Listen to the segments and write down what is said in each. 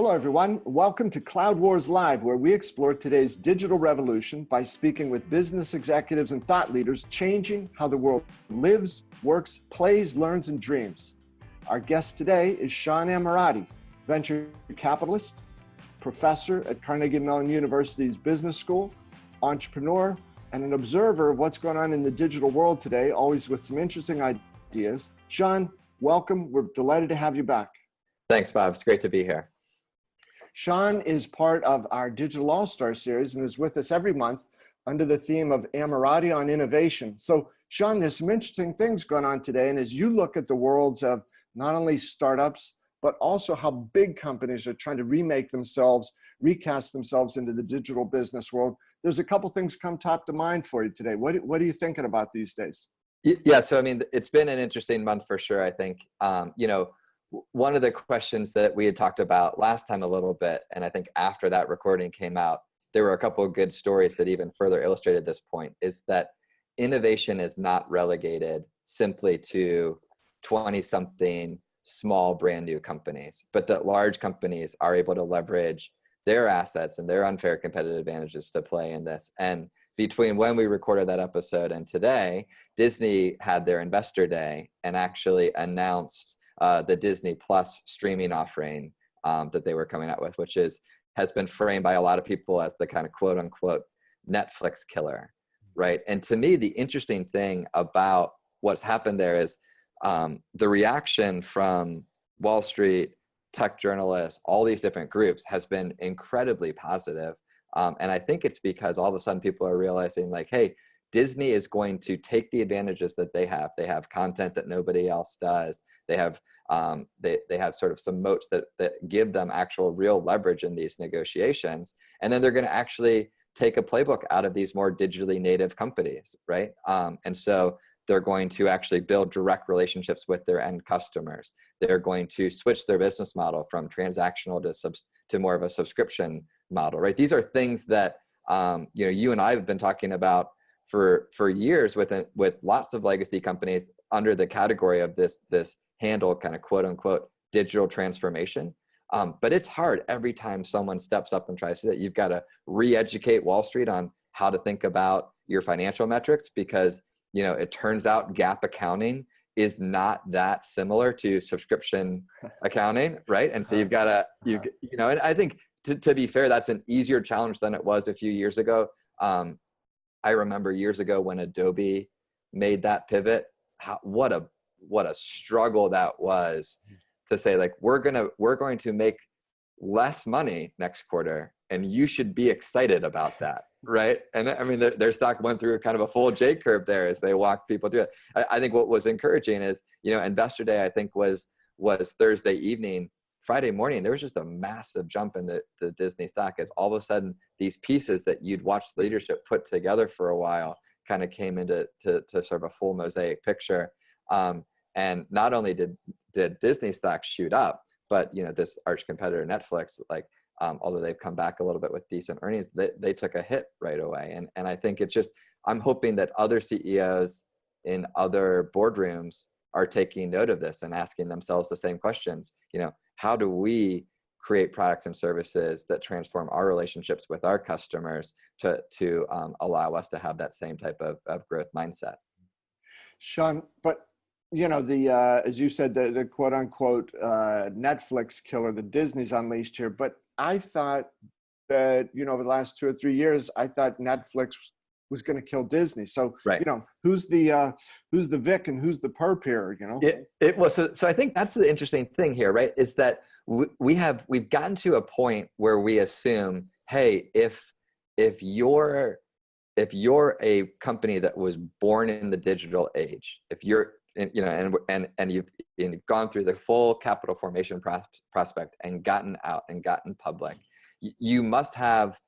Hello, everyone. Welcome to Cloud Wars Live, where we explore today's digital revolution by speaking with business executives and thought leaders changing how the world lives, works, plays, learns, and dreams. Our guest today is Sean Ammirati, venture capitalist, professor at Carnegie Mellon University's Business School, entrepreneur, and an observer of what's going on in the digital world today, always with some interesting ideas. Sean, welcome. We're delighted to have you back. Thanks, Bob. It's great to be here. Sean is part of our Digital All-Star series and is with us every month under the theme of Ammirati on Innovation. So, Sean, there's some interesting things going on today. And as you look at the worlds of not only startups, but also how big companies are trying to remake themselves, recast themselves into the digital business world, there's a couple things come top to mind for you today. What are you thinking about these days? Yeah, so I mean, it's been an interesting month for sure, I think. One of the questions that we had talked about last time a little bit, and I think after that recording came out, there were a couple of good stories that even further illustrated this point, is that innovation is not relegated simply to 20-something small brand new companies, but that large companies are able to leverage their assets and their unfair competitive advantages to play in this. And between when we recorded that episode and today, Disney had their investor day and actually announced the Disney Plus streaming offering that they were coming out with, which has been framed by a lot of people as the kind of quote unquote Netflix killer, right? And to me, the interesting thing about what's happened there is the reaction from Wall Street, tech journalists, all these different groups has been incredibly positive. And I think it's because all of a sudden people are realizing like, hey, Disney is going to take the advantages that they have. They have content that nobody else does. They have sort of some moats that give them actual real leverage in these negotiations. And then they're going to actually take a playbook out of these more digitally native companies, right? And so they're going to actually build direct relationships with their end customers. They're going to switch their business model from transactional to more of a subscription model, right? These are things that you and I have been talking about for years with lots of legacy companies under the category of this handle kind of quote unquote digital transformation. But it's hard every time someone steps up and tries to do that. You've got to re-educate Wall Street on how to think about your financial metrics, because it turns out GAAP accounting is not that similar to subscription accounting, right? And so you've got to, and I think to be fair, that's an easier challenge than it was a few years ago. I remember years ago when Adobe made that pivot, what a struggle that was to say, like, we're going to make less money next quarter and you should be excited about that, right? And I mean, their stock went through kind of a full J curve there as they walked people through it. I think what was encouraging is, Investor Day, I think was Thursday evening. Friday morning, there was just a massive jump in the Disney stock as all of a sudden these pieces that you'd watched leadership put together for a while kind of came into sort of a full mosaic picture. And not only did Disney stock shoot up, but this arch competitor Netflix, like although they've come back a little bit with decent earnings, they took a hit right away. And I think I'm hoping that other CEOs in other boardrooms are taking note of this and asking themselves the same questions. How do we create products and services that transform our relationships with our customers to allow us to have that same type of growth mindset? Sean, but as you said, the quote unquote Netflix killer, the Disney's unleashed here. But I thought that, over the last 2 or 3 years, I thought Netflix was going to kill Disney. So, right. Who's the Vic and who's the perp here, It was, so I think that's the interesting thing here, right? Is that we've gotten to a point where we assume, hey, if you're a company that was born in the digital age, if you're, and you've gone through the full capital formation prospect and gotten out and gotten public, you must have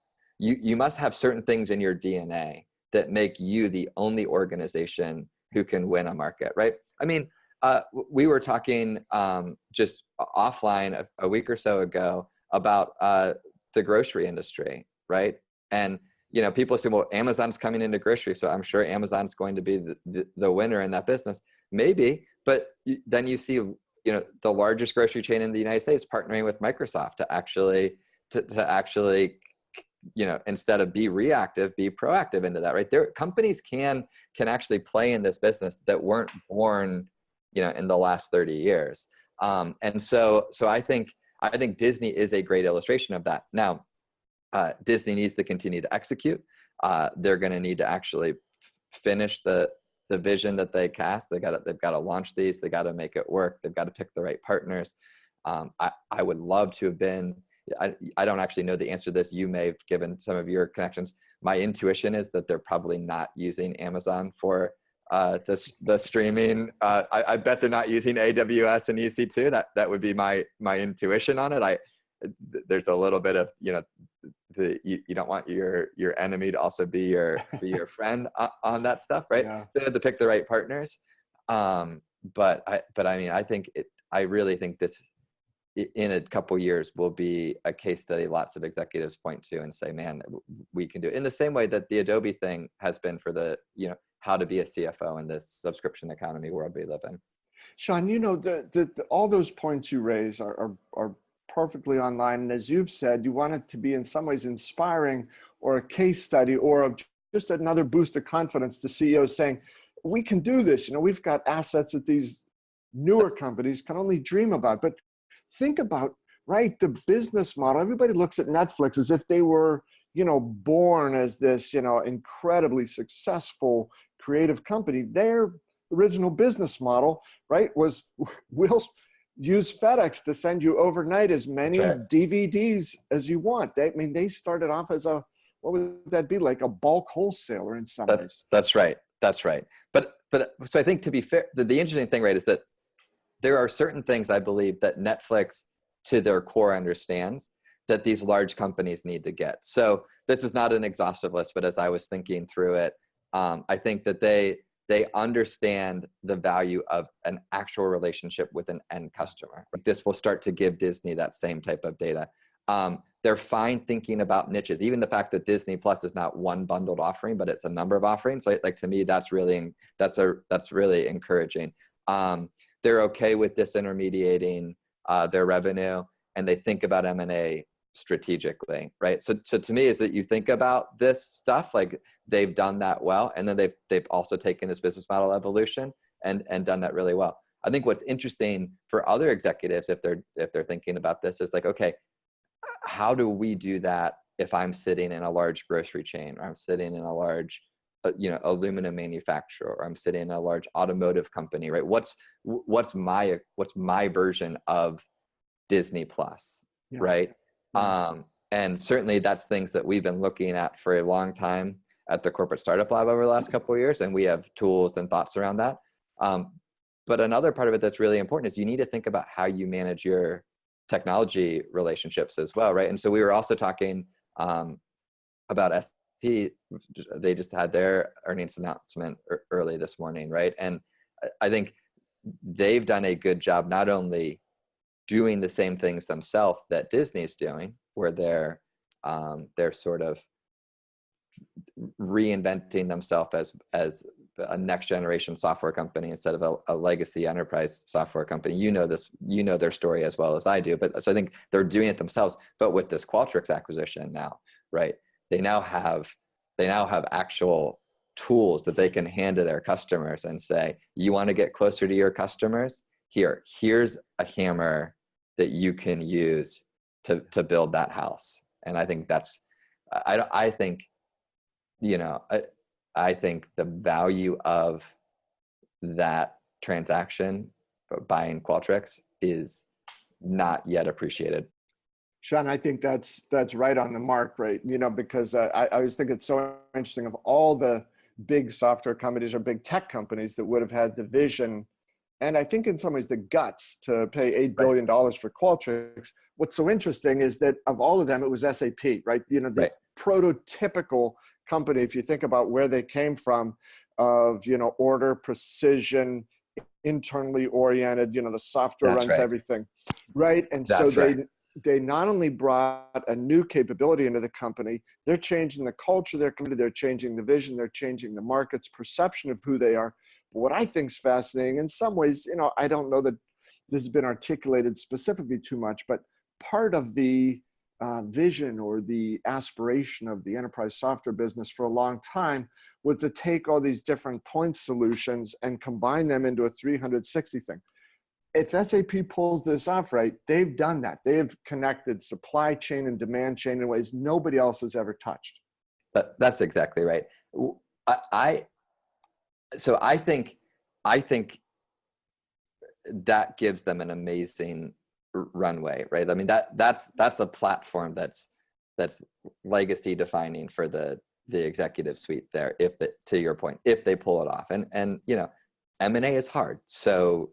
certain things in your DNA that make you the only organization who can win a market, right? I mean, we were talking just offline a week or so ago about the grocery industry, right? And people assume, well, Amazon's coming into grocery, so I'm sure Amazon's going to be the winner in that business. Maybe, but then you see the largest grocery chain in the United States partnering with Microsoft to actually instead of be reactive, be proactive into that, right? Companies can actually play in this business that weren't born, in the last 30 years. And so I think Disney is a great illustration of that. Now, Disney needs to continue to execute. They're going to need to actually finish the vision that they cast. They've got to launch these. They got to make it work. They've got to pick the right partners. I would love to have been. I don't actually know the answer to this. You may have given some of your connections. My intuition is that they're probably not using Amazon for the streaming. I bet they're not using AWS and EC2. That would be my intuition on it. There's a little bit of you don't want your enemy to also be your friend on that stuff, right? Yeah. So they have to pick the right partners. But I really think this, in a couple years, will be a case study lots of executives point to and say, man, we can do it, in the same way that the Adobe thing has been for the how to be a CFO in this subscription economy world we live in. Sean, all those points you raise are perfectly online. And as you've said, you want it to be in some ways inspiring, or a case study, or just another boost of confidence to CEOs saying, we can do this. We've got assets that these newer companies can only dream about. But think about, right, the business model. Everybody looks at Netflix as if they were, born as this, incredibly successful creative company. Their original business model, right, was we'll use FedEx to send you overnight as many DVDs as you want. They started off as what would that be, like a bulk wholesaler in some ways. That's right. But so I think, to be fair, the interesting thing, right, is that there are certain things I believe that Netflix to their core understands that these large companies need to get. So this is not an exhaustive list, but as I was thinking through it, I think that they understand the value of an actual relationship with an end customer. This will start to give Disney that same type of data. They're fine thinking about niches. Even the fact that Disney Plus is not one bundled offering, but it's a number of offerings. So to me, that's really encouraging. They're okay with disintermediating their revenue, and they think about M&A strategically, right? So to me, is that you think about this stuff, like they've done that well, and then they've also taken this business model evolution and done that really well. I think what's interesting for other executives, if they're thinking about this, is like, okay, how do we do that if I'm sitting in a large grocery chain, or I'm sitting in a large aluminum manufacturer, or I'm sitting in a large automotive company, right? What's my version of Disney Plus, Yeah. right? And certainly that's things that we've been looking at for a long time at the Corporate Startup Lab over the last couple of years, and we have tools and thoughts around that. But another part of it that's really important is you need to think about how you manage your technology relationships as well, right? And so we were also talking about SAP. They just had their earnings announcement early this morning, right? And I think they've done a good job not only doing the same things themselves that Disney's doing, where they're sort of reinventing themselves as a next generation software company instead of a legacy enterprise software company. Their story as well as I do. But so I think they're doing it themselves, but with this Qualtrics acquisition now, right? They now have actual tools that they can hand to their customers and say, you want to get closer to your customers? Here's a hammer that you can use to build that house. And I think I think the value of that transaction, buying Qualtrics, is not yet appreciated. Sean, I think that's right on the mark, right? Because I always think it's so interesting, of all the big software companies or big tech companies that would have had the vision, and I think in some ways the guts to pay $8 billion for Qualtrics. What's so interesting is that of all of them, it was SAP, right? The prototypical company, if you think about where they came from, of, order, precision, internally oriented, the software runs everything, right? And so they not only brought a new capability into the company, they're changing the culture of their company, they're changing the vision, they're changing the market's perception of who they are. But what I think is fascinating, in some ways, I don't know that this has been articulated specifically too much, but part of the vision or the aspiration of the enterprise software business for a long time was to take all these different point solutions and combine them into a 360 thing. If SAP pulls this off right, they've done that. They've connected supply chain and demand chain in ways nobody else has ever touched. That's exactly right. So I think that gives them an amazing runway, right? I mean, that's a platform that's legacy defining for the executive suite there. To your point, if they pull it off, and you know, M&A is hard. So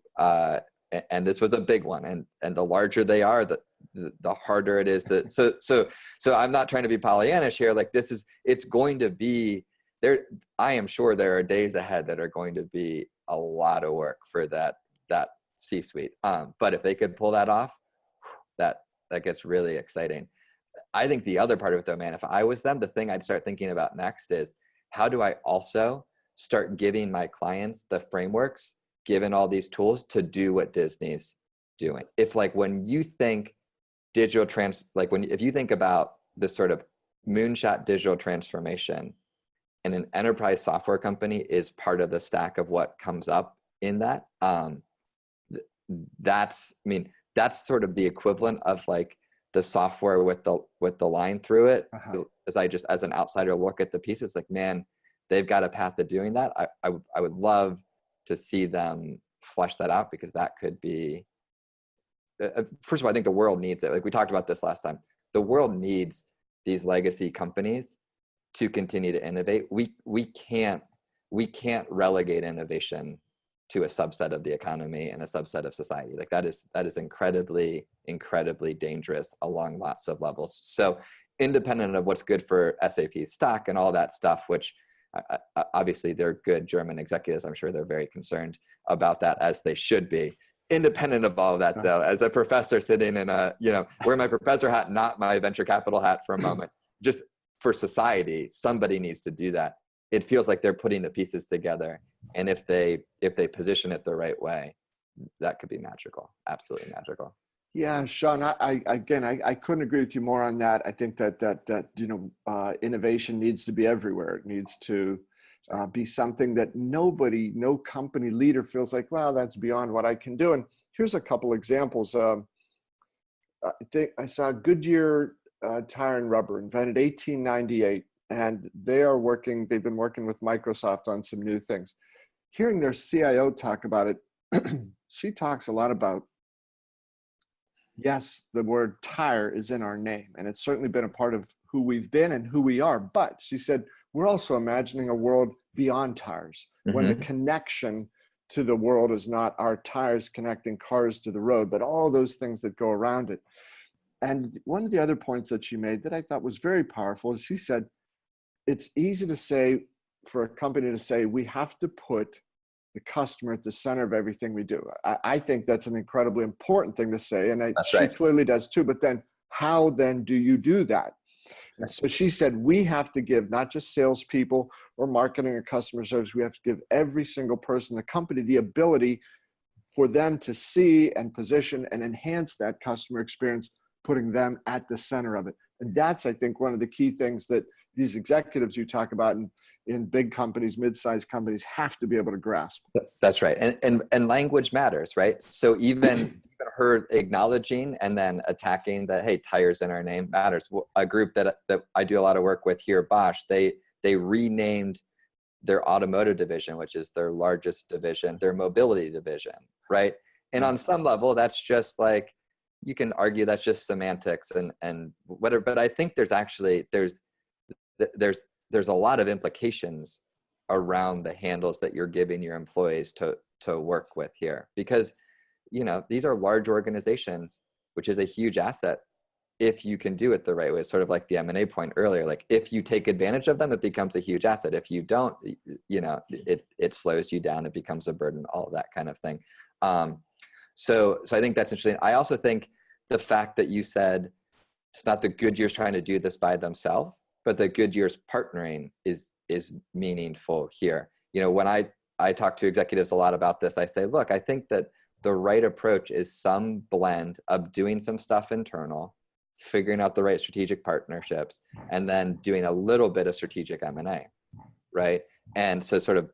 and this was a big one, and the larger they are, the harder it is to. So I'm not trying to be Pollyannish here. Like it's going to be there. I am sure there are days ahead that are going to be a lot of work for that C-suite. But if they could pull that off, that gets really exciting. I think the other part of it though, man, if I was them, the thing I'd start thinking about next is how do I also start giving my clients the frameworks, given all these tools, to do what Disney's doing. If like when you think if you think about this sort of moonshot digital transformation, and an enterprise software company is part of the stack of what comes up in that, that's sort of the equivalent of like the software with the line through it. As an outsider look at the pieces, like, man, they've got a path to doing that. I would love to see them flesh that out, because that could be, first of all, I think the world needs it. Like we talked about this last time, the world needs these legacy companies to continue to innovate. We can't relegate innovation to a subset of the economy and a subset of society. Like that is incredibly, incredibly dangerous along lots of levels. So independent of what's good for SAP stock and all that stuff, which obviously they're good German executives, I'm sure they're very concerned about that, as they should be. Independent of all of that though, as a professor sitting in wear my professor hat, not my venture capital hat for a moment, just for society, somebody needs to do that. It feels like they're putting the pieces together. And if they position it the right way, that could be magical, absolutely magical. Yeah, Sean, I couldn't agree with you more on that. I think that innovation needs to be everywhere. It needs to be something that no company leader feels like, well, that's beyond what I can do. And here's a couple examples. I think I saw Goodyear Tire and Rubber, invented 1898, and they've been working with Microsoft on some new things. Hearing their CIO talk about it, she talks a lot about, yes, the word tire is in our name, and it's certainly been a part of who we've been and who we are. But she said, we're also imagining a world beyond tires, when the connection to the world is not our tires connecting cars to the road, but all those things that go around it. And one of the other points that she made that I thought was very powerful is she said, it's easy to say, for a company to say, we have to put the customer at the center of everything we do. I think that's an incredibly important thing to say, and she clearly does too. But then how then do you do that? And so she said, we have to give not just salespeople or marketing or customer service, we have to give every single person in the company the ability for them to see and position and enhance that customer experience, putting them at the center of it. And that's, I think, one of the key things that these executives you talk about in big companies, mid-sized companies, have to be able to grasp. That's right. And language matters, right? So even her acknowledging and then attacking that, hey, tires in our name matters. A group that I do a lot of work with here, Bosch, they renamed their automotive division, which is their largest division, their mobility division, right? And on some level, that's just like, you can argue that's just semantics and whatever, but I think there's a lot of implications around the handles that you're giving your employees to work with here, because these are large organizations, which is a huge asset if you can do it the right way. Sort of like the M&A point earlier, like if you take advantage of them, it becomes a huge asset. If you don't, it slows you down, it becomes a burden, all of that kind of thing. So I think that's interesting. I also think the fact that you said it's not the Goodyear's trying to do this by themselves, but the Goodyear's partnering is meaningful here. When I talk to executives a lot about this, I say, look, I think that the right approach is some blend of doing some stuff internal, figuring out the right strategic partnerships, and then doing a little bit of strategic M&A, right? And so sort of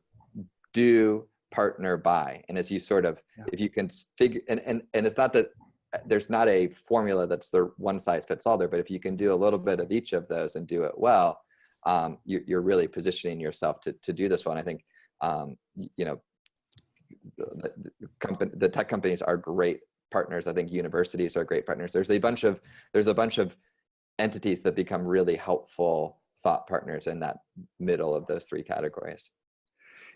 do, partner, buy. And as you sort of, if you can figure, and it's not that there's not a formula that's the one size fits all there, but if you can do a little bit of each of those and do it well, you're really positioning yourself to do this one. I think, you know, the tech companies are great partners. I think universities are great partners. There's a bunch of entities that become really helpful thought partners in that middle of those three categories.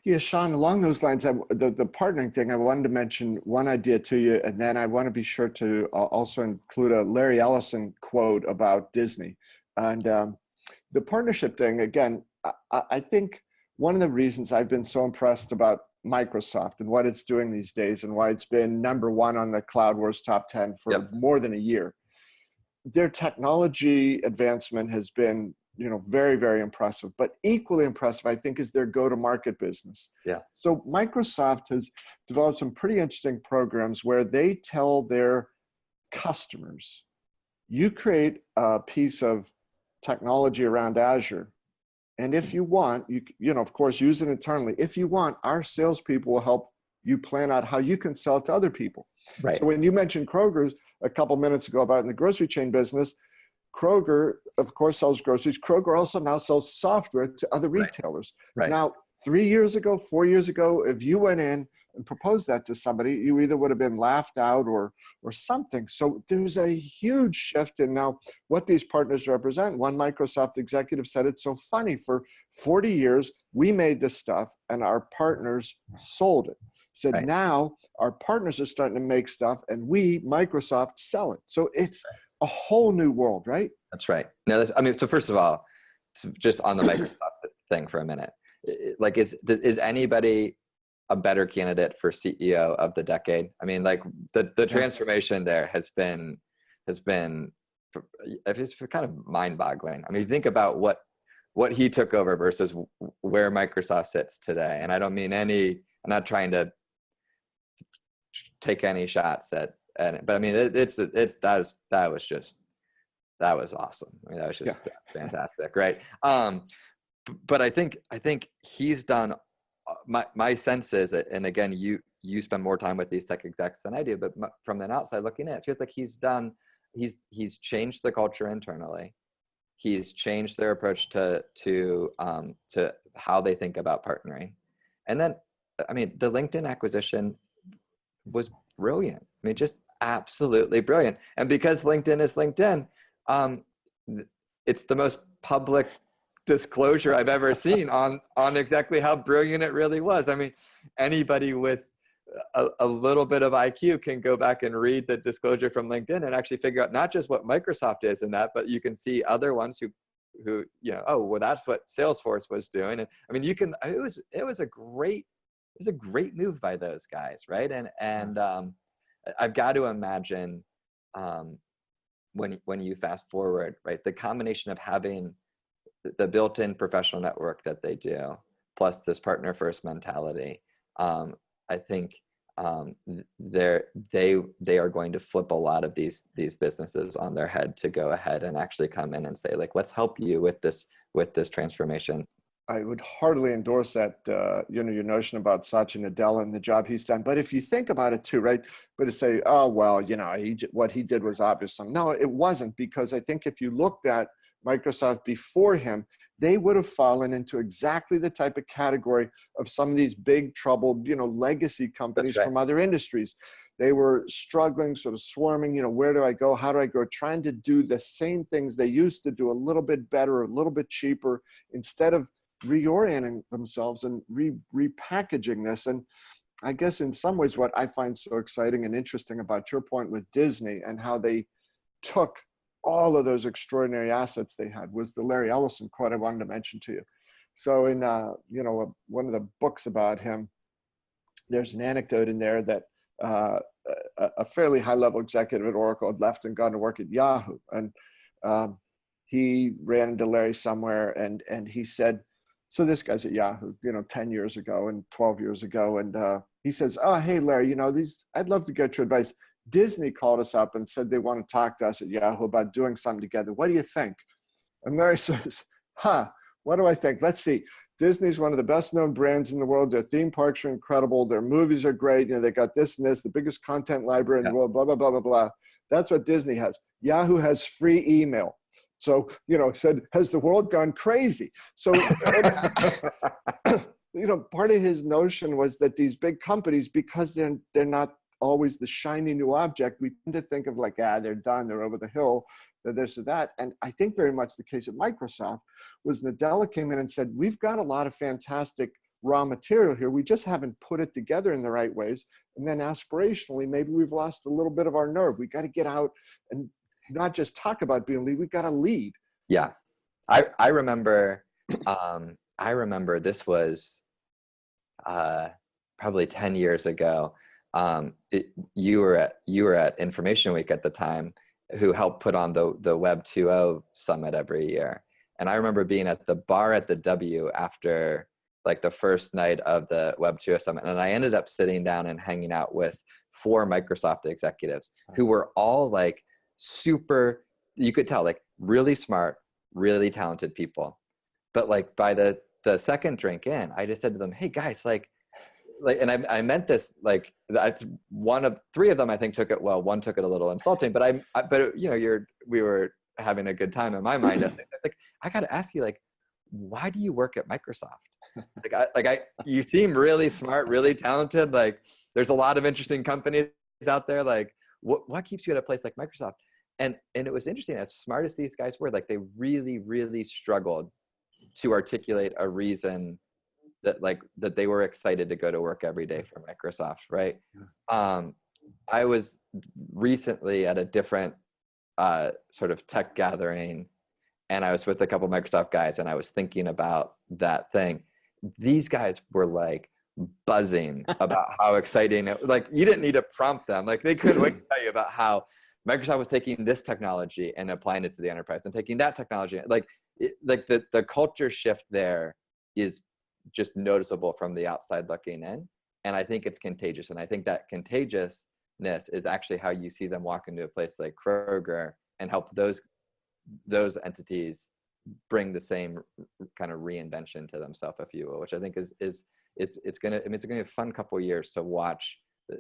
Yeah, Sean, along those lines, the partnering thing, I wanted to mention one idea to you, and then I want to be sure to also include a Larry Ellison quote about Disney. And the partnership thing, again, I think one of the reasons I've been so impressed about Microsoft and what it's doing these days and why it's been #1 on the Cloud Wars top 10 for more than a year, their technology advancement has been, you know, very, very impressive, but equally impressive, I think, is their go-to-market business. Yeah. So Microsoft has developed some pretty interesting programs where they tell their customers, you create a piece of technology around Azure, and if you want, you know, of course, use it internally. If you want, our salespeople will help you plan out how you can sell it to other people. Right. So when you mentioned Kroger's a couple minutes ago about in the grocery chain business, Kroger, of course, sells groceries. Kroger also now sells software to other retailers. Right. Now, 3 years ago, 4 years ago, if you went in and proposed that to somebody, you either would have been laughed out or something. So there's a huge shift in now what these partners represent. One Microsoft executive said, it's so funny, for 40 years, we made this stuff and our partners sold it. Said now our partners are starting to make stuff and we, Microsoft, sell it. So it's a whole new world, right? That's right. No, I mean, so first of all, just on the Microsoft thing for a minute, like, is anybody a better candidate for CEO of the decade? I mean, like the transformation there has been it's kind of mind-boggling. I mean, think about what he took over versus where Microsoft sits today. And I don't mean I'm not trying to take any shots at it, but I mean, that was awesome. I mean, that's fantastic, right? But I think he's done. My sense is, and again, you spend more time with these tech execs than I do, but from the outside looking in, it feels like he's changed the culture internally. He's changed their approach to how they think about partnering, and then, I mean, the LinkedIn acquisition was brilliant. I mean, just absolutely brilliant. And because LinkedIn is LinkedIn, it's the most public disclosure I've ever seen on exactly how brilliant it really was. I mean, anybody with a little bit of IQ can go back and read the disclosure from LinkedIn and actually figure out not just what Microsoft is in that, but you can see other ones who you know, oh, well, that's what Salesforce was doing. And I mean, it was a great move by those guys, right? And I've got to imagine when you fast forward, right, the combination of having the built-in professional network that they do, plus this partner first mentality, I think they are going to flip a lot of these businesses on their head to go ahead and actually come in and say, like, let's help you with this transformation. I would heartily endorse that, you know, your notion about Satya Nadella and the job he's done. But if you think about it too, right, but to say, oh, well, you know, what he did was obvious. No, it wasn't, because I think if you looked at Microsoft before him, they would have fallen into exactly the type of category of some of these big troubled, you know, legacy companies from other industries. They were struggling, sort of swarming, you know, where do I go? How do I go? Trying to do the same things they used to do a little bit better, a little bit cheaper, instead of reorienting themselves and repackaging this. And I guess in some ways what I find so exciting and interesting about your point with Disney and how they took all of those extraordinary assets they had was the Larry Ellison quote I wanted to mention to you. So in you know, one of the books about him, there's an anecdote in there that a fairly high-level executive at Oracle had left and gone to work at Yahoo, and he ran into Larry somewhere and he said, So this guy's at Yahoo, 10 years ago and 12 years ago. And he says, oh, hey, Larry, I'd love to get your advice. Disney called us up and said they want to talk to us at Yahoo about doing something together. What do you think? And Larry says, what do I think? Let's see. Disney's one of the best known brands in the world. Their theme parks are incredible. Their movies are great. They got this and this, the biggest content library in the world, blah, blah, blah, blah, blah. That's what Disney has. Yahoo has free email. So, said, has the world gone crazy? So, part of his notion was that these big companies, because they're not always the shiny new object, we tend to think of like, they're done, they're over the hill, they're this or that. And I think very much the case at Microsoft was Nadella came in and said, we've got a lot of fantastic raw material here. We just haven't put it together in the right ways. And then aspirationally, maybe we've lost a little bit of our nerve. We got to get out and not just talk about being lead, we got to lead. Yeah. I remember this was probably 10 years ago. You were at Information Week at the time, who helped put on the Web 2.0 summit every year. And I remember being at the bar at the W after like the first night of the Web 2.0 summit. And I ended up sitting down and hanging out with 4 Microsoft executives who were all like super, you could tell, like really smart, really talented people. But like by the second drink in, I just said to them, hey guys, like, and I meant this, like, one of 3 of them, I think took it well, one took it a little insulting, but we were having a good time in my mind. I was like, I got to ask you, like, why do you work at Microsoft? You seem really smart, really talented. Like, there's a lot of interesting companies out there. Like, what keeps you at a place like Microsoft? And it was interesting, as smart as these guys were, like, they really, really struggled to articulate a reason that they were excited to go to work every day for Microsoft, right? I was recently at a different sort of tech gathering, and I was with a couple of Microsoft guys, and I was thinking about that thing. These guys were like buzzing about how exciting it, like, you didn't need to prompt them. Like, they couldn't wait to tell you about how Microsoft was taking this technology and applying it to the enterprise, and taking that technology. The culture shift there is just noticeable from the outside looking in. And I think it's contagious. And I think that contagiousness is actually how you see them walk into a place like Kroger and help those entities bring the same kind of reinvention to themselves, if you will, which I think is it's going to be a fun couple of years to watch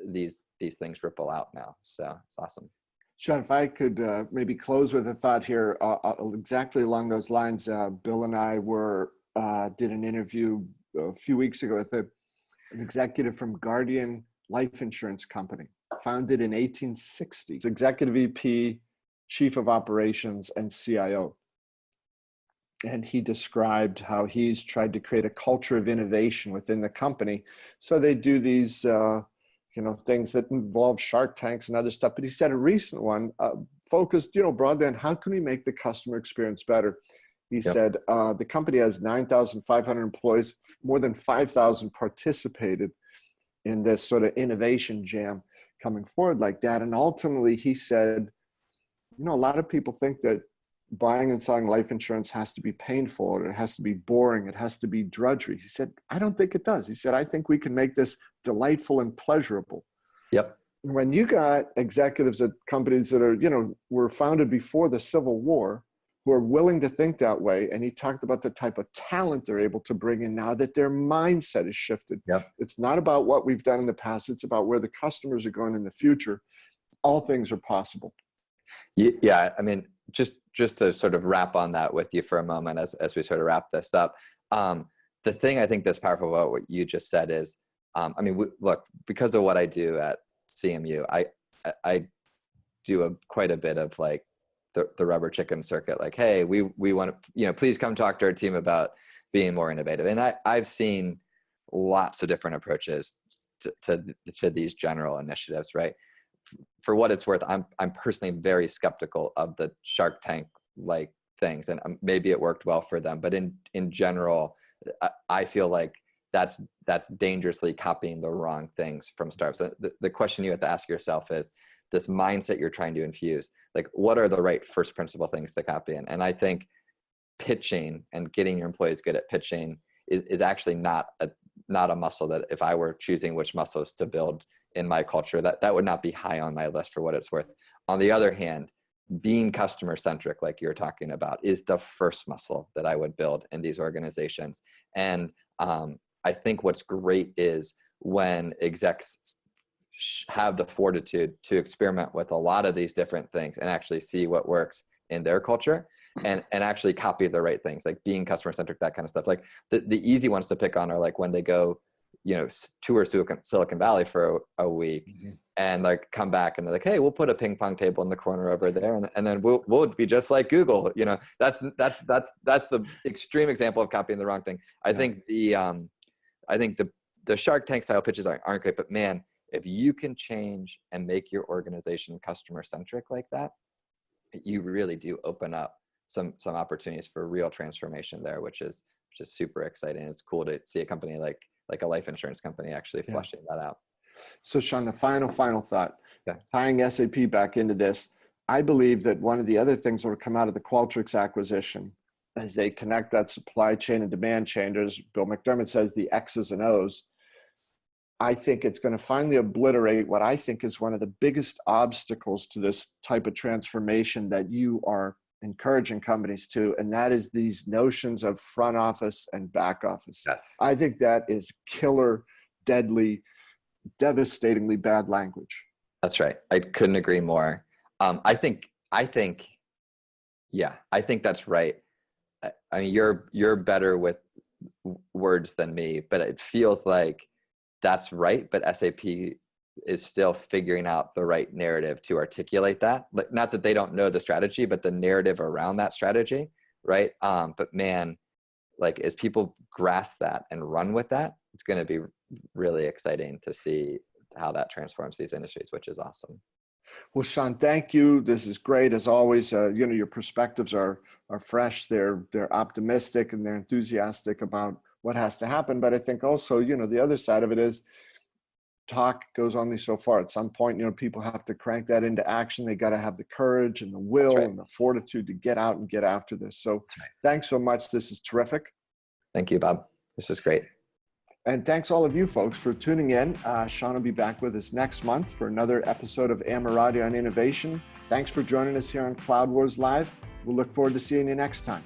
these things ripple out now. So it's awesome. Sean, if I could maybe close with a thought here, exactly along those lines. Bill and I did an interview a few weeks ago with an executive from Guardian Life Insurance Company, founded in 1860. It's executive VP, chief of operations, and CIO. And he described how he's tried to create a culture of innovation within the company. So they do these things that involve Shark Tanks and other stuff. But he said a recent one focused broadly on how can we make the customer experience better. He said the company has 9,500 employees, more than 5,000 participated in this sort of innovation jam coming forward like that. And ultimately, he said, a lot of people think that buying and selling life insurance has to be painful, or it has to be boring, it has to be drudgery. He said, I don't think it does. He said, I think we can make this delightful and pleasurable. Yep. When you got executives at companies that are, were founded before the Civil War, who are willing to think that way. And he talked about the type of talent they're able to bring in now that their mindset is shifted. Yep. It's not about what we've done in the past. It's about where the customers are going in the future. All things are possible. Yeah. I mean, just to sort of wrap on that with you for a moment as we sort of wrap this up. The thing I think that's powerful about what you just said is, look, because of what I do at CMU, I do quite a bit of like the rubber chicken circuit, like, hey, we want to, please come talk to our team about being more innovative. And I've seen lots of different approaches to these general initiatives, right? For what it's worth, I'm personally very skeptical of the Shark Tank like things, and maybe it worked well for them, but in general, I feel like that's dangerously copying the wrong things from startups. The question you have to ask yourself is, this mindset you're trying to infuse, like, what are the right first principle things to copy in? And I think pitching and getting your employees good at pitching is actually not a muscle that if I were choosing which muscles to build in my culture, that would not be high on my list for what it's worth. On the other hand, being customer centric, like you're talking about, is the first muscle that I would build in these organizations. And I think what's great is when execs have the fortitude to experiment with a lot of these different things and actually see what works in their culture and actually copy the right things, like being customer centric, that kind of stuff. Like the easy ones to pick on are like when they go, tour Silicon Valley for a week and like come back and they're like, hey, we'll put a ping pong table in the corner over there. And then we'll be just like Google, that's the extreme example of copying the wrong thing. I think the Shark Tank style pitches aren't great, but man, if you can change and make your organization customer centric like that, you really do open up some opportunities for real transformation there, which is super exciting. It's cool to see a company like a life insurance company actually fleshing that out. So Sean, the final thought, tying SAP back into this, I believe that one of the other things that will come out of the Qualtrics acquisition as they connect that supply chain and demand chain, as Bill McDermott says, the X's and O's, I think it's going to finally obliterate what I think is one of the biggest obstacles to this type of transformation that you are encouraging companies to, and that is these notions of front office and back office. Yes. I think that is killer, deadly, devastatingly bad language. That's right. I couldn't agree more. I think that's right. I mean, you're better with words than me, but it feels like that's right. But SAP is still figuring out the right narrative to articulate that. Like, not that they don't know the strategy, but the narrative around that strategy, right? But man, like as people grasp that and run with that, it's going to be really exciting to see how that transforms these industries, which is awesome. Well, Sean, thank you. This is great as always. Your perspectives are fresh. They're optimistic and they're enthusiastic about what has to happen. But I think also, the other side of it is talk goes only so far. At some point, people have to crank that into action. They got to have the courage and the will and the fortitude to get out and get after this. So thanks so much. This is terrific. Thank you, Bob. This is great. And thanks all of you folks for tuning in. Sean will be back with us next month for another episode of Ammirati on Innovation. Thanks for joining us here on Cloud Wars Live. We'll look forward to seeing you next time.